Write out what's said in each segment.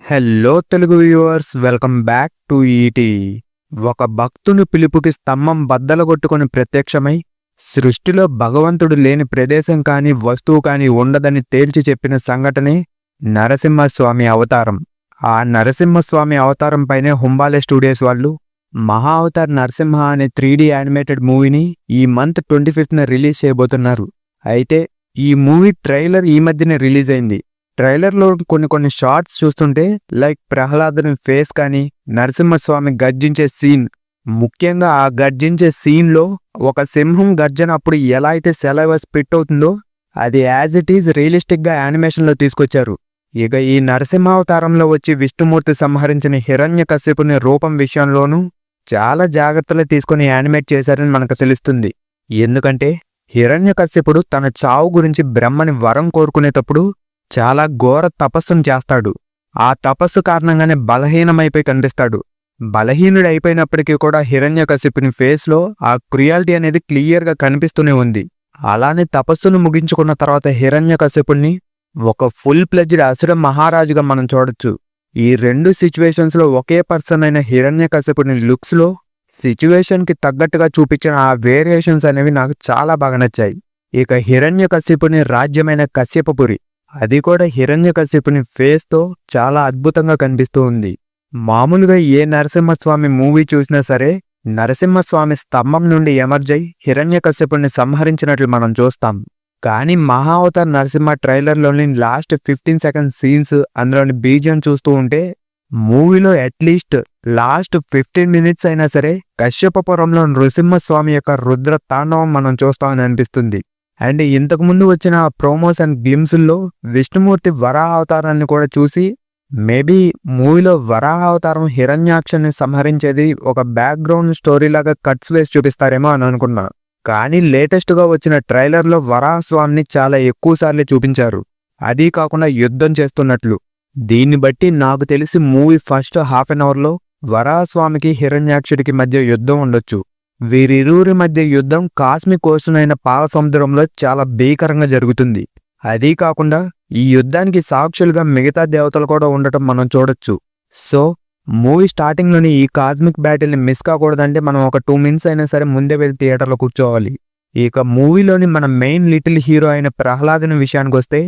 Hello Telugu viewers, welcome back to ET. ఒక భక్తుని పిలుపుకి స్తంభం బద్దలగొట్టుకొని ప్రత్యక్షమై సృష్టిలో భగవంతుడు లేని ప్రదేశం కానీ వస్తువు కానీ ఉండదని తేల్చి చెప్పిన సంఘటనే నరసింహస్వామి అవతారం. ఆ నరసింహస్వామి అవతారం పైనే హుంబాలే స్టూడియోస్ వాళ్ళు మహా అవతార్ నరసింహ అనే 3D యానిమేటెడ్ మూవీని ఈ మంత్ 25న రిలీజ్ చేయబోతున్నారు. అయితే ఈ మూవీ ట్రైలర్ ఈ మధ్యనే రిలీజ్ అయింది. ట్రైలర్లో కొన్ని షార్ట్స్ చూస్తుంటే లైక్ ప్రహ్లాదుని ఫేస్ కానీ నరసింహస్వామి గర్జించే సీన్, ముఖ్యంగా ఆ గర్జించే సీన్లో ఒక సింహం గర్జన అప్పుడు ఎలా అయితే సెలైవా స్పిట్ అవుతుందో అది యాజ్ ఇట్ ఈజ్ రియలిస్టిక్గా యానిమేషన్లో తీసుకొచ్చారు. ఇక ఈ నరసింహావతారంలో వచ్చి విష్ణుమూర్తి సంహరించిన హిరణ్యకశ్యపుని రూపం విషయంలోనూ చాలా జాగ్రత్తలు తీసుకుని యానిమేట్ చేశారని మనకు తెలుస్తుంది. ఎందుకంటే హిరణ్యకశ్యపుడు తన చావు గురించి బ్రహ్మని వరం కోరుకునేటప్పుడు చాలా ఘోర తపస్సును చేస్తాడు. ఆ తపస్సు కారణంగానే బలహీనమైపోయి కనిపిస్తాడు. బలహీనుడు అయిపోయినప్పటికీ కూడా హిరణ్యకశిపుని ఫేస్లో ఆ క్రుయాలిటీ అనేది క్లియర్గా కనిపిస్తూనే ఉంది. అలానే తపస్సును ముగించుకున్న తర్వాత హిరణ్యకశిపుణ్ణి ఒక ఫుల్ ప్లెజ్డ్ అసుర మహారాజుగా మనం చూడొచ్చు. ఈ రెండు సిచ్యువేషన్స్లో ఒకే పర్సన్ అయిన హిరణ్యకశిపుని లుక్స్లో సిచ్యువేషన్కి తగ్గట్టుగా చూపించిన ఆ వేరియేషన్స్ అనేవి నాకు చాలా బాగా నచ్చాయి. ఇక హిరణ్యకశిపుని రాజ్యమైన కశ్యపపురి, అది కూడా హిరణ్యకశిపుని ఫేస్తో చాలా అద్భుతంగా కనిపిస్తూ ఉంది. మామూలుగా ఏ నరసింహస్వామి మూవీ చూసినా సరే నరసింహస్వామి స్తంభం నుండి ఎమర్జై హిరణ్యకశిపుని సంహరించినట్లు మనం చూస్తాం. కానీ మహా అవతార్ నరసింహ ట్రైలర్లోని లాస్ట్ 15 సెకండ్స్ సీన్స్, అందులోని బీజియం చూస్తూ ఉంటే మూవీలో అట్లీస్ట్ లాస్ట్ 15 మినిట్స్ అయినా సరే కశ్యపపురంలో నృసింహస్వామి యొక్క రుద్ర తాండవం మనం చూస్తామని అనిపిస్తుంది. అండ్ ఇంతకుముందు వచ్చిన ప్రోమోస్ అండ్ గ్లిమ్స్ల్లో విష్ణుమూర్తి వరాహ అవతారాన్ని కూడా చూసి మేబీ మూవీలో వరాహ అవతారం హిరణ్యాక్షని సంహరించేది ఒక బ్యాక్గ్రౌండ్ స్టోరీలాగా కట్స్ వేసి చూపిస్తారేమో అని అనుకున్నా. కానీ లేటెస్ట్గా వచ్చిన ట్రైలర్లో వరాహస్వామిని చాలా ఎక్కువసార్లు చూపించారు, అదీ కాకుండా యుద్ధం చేస్తున్నట్లు. దీన్ని బట్టి నాకు తెలిసి మూవీ ఫస్ట్ హాఫ్ అన్ అవర్లో వరాహస్వామికి హిరణ్యాక్షుడికి మధ్య యుద్ధం ఉండొచ్చు. వీరిరువురి మధ్య యుద్ధం కాస్మిక్ ఓషన్ అయిన పాల సముద్రంలో చాలా భీకరంగా జరుగుతుంది. అదీ కాకుండా ఈ యుద్ధానికి సాక్షులుగా మిగతా దేవతలు కూడా ఉండటం మనం చూడొచ్చు. సో మూవీ స్టార్టింగ్లోని ఈ కాస్మిక్ బ్యాటిల్ని మిస్ కాకూడదంటే మనం ఒక 2 మినిట్స్ అయినా సరే ముందే వెళ్ళి థియేటర్లో కూర్చోవాలి. ఇక మూవీలోని మన మెయిన్ లిటిల్ హీరో అయిన ప్రహ్లాదుని విషయానికి వస్తే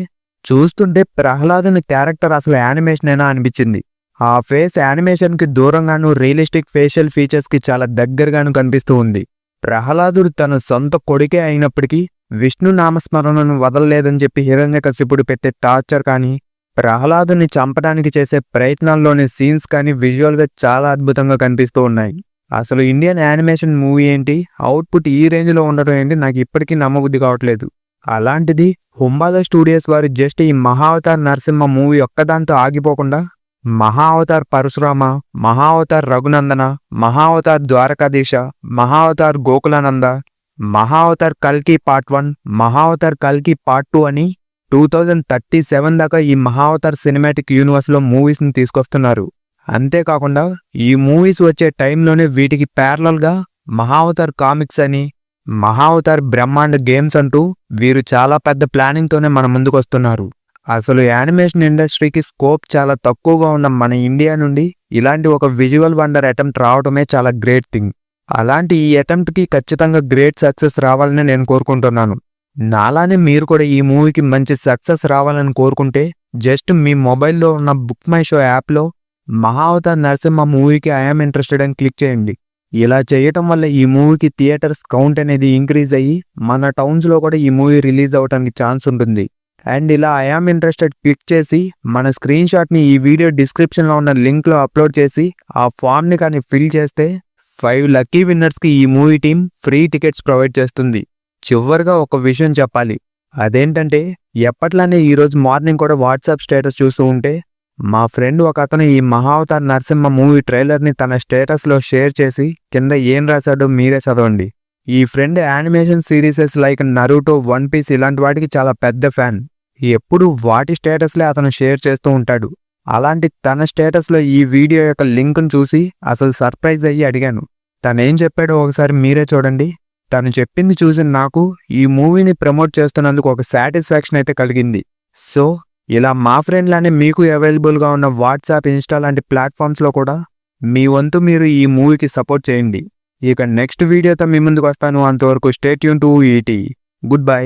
చూస్తుంటే ప్రహ్లాదుని క్యారెక్టర్ అసలు యానిమేషన్ అయినా అనిపించింది. ఆ ఫేస్ యానిమేషన్కి దూరంగాను రియలిస్టిక్ ఫేషియల్ ఫీచర్స్కి చాలా దగ్గరగాను కనిపిస్తూ ఉంది. ప్రహ్లాదుడు తన సొంత కొడుకే అయినప్పటికీ విష్ణు నామస్మరణను వదలలేదని చెప్పి హిరణ్యకశిపుడు పెట్టే టార్చర్ కానీ, ప్రహ్లాదుని చంపడానికి చేసే ప్రయత్నాల్లోని సీన్స్ కానీ విజువల్గా చాలా అద్భుతంగా కనిపిస్తూ ఉన్నాయి. అసలు ఇండియన్ యానిమేషన్ మూవీ ఏంటి, అవుట్పుట్ ఈ రేంజ్లో ఉండటం ఏంటి నాకు ఇప్పటికీ నమ్మబుద్ధి కావట్లేదు. అలాంటిది హుంబాలా స్టూడియోస్ వారు జస్ట్ ఈ మహా అవతార్ నరసింహ మూవీ ఒక్కదాంతో ఆగిపోకుండా మహా అవతార్ పరశురామ, మహా అవతార్ రఘునందన, మహా అవతార్ ద్వారకాధీశ, మహా అవతార్ గోకులానంద, మహా అవతార్ కల్కి పార్ట్ 1, మహా అవతార్ కల్కి పార్ట్ 2 అని 2037 దాకా ఈ మహా అవతార్ సినిమాటిక్ యూనివర్స్లో మూవీస్ని తీసుకొస్తున్నారు. అంతేకాకుండా ఈ మూవీస్ వచ్చే టైంలోనే వీటికి ప్యారలల్గా మహా అవతార్ కామిక్స్ అని, మహా అవతార్ బ్రహ్మాండ గేమ్స్ అంటూ వీరు చాలా పెద్ద ప్లానింగ్తోనే మన ముందుకు వస్తున్నారు. అసలు యానిమేషన్ ఇండస్ట్రీకి స్కోప్ చాలా తక్కువగా ఉన్న మన ఇండియా నుండి ఇలాంటి ఒక విజువల్ వండర్ అటెంప్ట్ రావడమే చాలా గ్రేట్ థింగ్. అలాంటి ఈ అటెంప్ట్కి ఖచ్చితంగా గ్రేట్ సక్సెస్ రావాలని నేను కోరుకుంటున్నాను. నాలానే మీరు కూడా ఈ మూవీకి మంచి సక్సెస్ రావాలని కోరుకుంటే జస్ట్ మీ మొబైల్లో ఉన్న బుక్ మై షో యాప్లో మహా అవతార్ నరసింహ మూవీకి ఐఎమ్ ఇంట్రెస్టెడ్ అని క్లిక్ చేయండి. ఇలా చేయటం వల్ల ఈ మూవీకి థియేటర్స్ కౌంట్ అనేది ఇంక్రీజ్ అయ్యి మన టౌన్స్లో కూడా ఈ మూవీ రిలీజ్ అవ్వడానికి ఛాన్స్ ఉంటుంది. అండ్ ఇలా ఐఆమ్ ఇంట్రెస్టెడ్ క్లిక్ చేసి మన స్క్రీన్ షాట్ని ఈ వీడియో డిస్క్రిప్షన్లో ఉన్న లింక్లో అప్లోడ్ చేసి ఆ ఫామ్ని కానీ ఫిల్ చేస్తే 5 లక్కీ విన్నర్స్కి ఈ movie team free tickets provide చేస్తుంది. చివరిగా ఒక విషయం చెప్పాలి, అదేంటంటే ఎప్పట్లానే ఈరోజు మార్నింగ్ కూడా వాట్సాప్ స్టేటస్ చూస్తూ ఉంటే మా ఫ్రెండ్ ఒక అతను ఈ మహా అవతార్ నరసింహ మూవీ ట్రైలర్ని తన స్టేటస్లో షేర్ చేసి కింద ఏం రాశాడో మీరే చదవండి. ఈ friend animation series like Naruto, one piece ఇలాంటి వాటికి చాలా పెద్ద ఫ్యాన్. ఎప్పుడు వాటి స్టేటస్లే అతను షేర్ చేస్తూ ఉంటాడు. అలాంటి తన స్టేటస్లో ఈ వీడియో యొక్క లింక్ను చూసి అసలు సర్ప్రైజ్ అయ్యి అడిగాను. తనేం చెప్పాడో ఒకసారి మీరే చూడండి. తను చెప్పింది చూసి నాకు ఈ మూవీని ప్రమోట్ చేస్తున్నందుకు ఒక సాటిస్ఫాక్షన్ అయితే కలిగింది. సో ఇలా మా ఫ్రెండ్లానే మీకు అవైలబుల్గా ఉన్న వాట్సాప్, ఇన్స్టా లాంటి ప్లాట్ఫామ్స్లో కూడా మీ వంతు మీరు ఈ మూవీకి సపోర్ట్ చేయండి. ఇక నెక్స్ట్ వీడియోతో మీ ముందుకు వస్తాను. అంతవరకు stay tune to ET. Good by.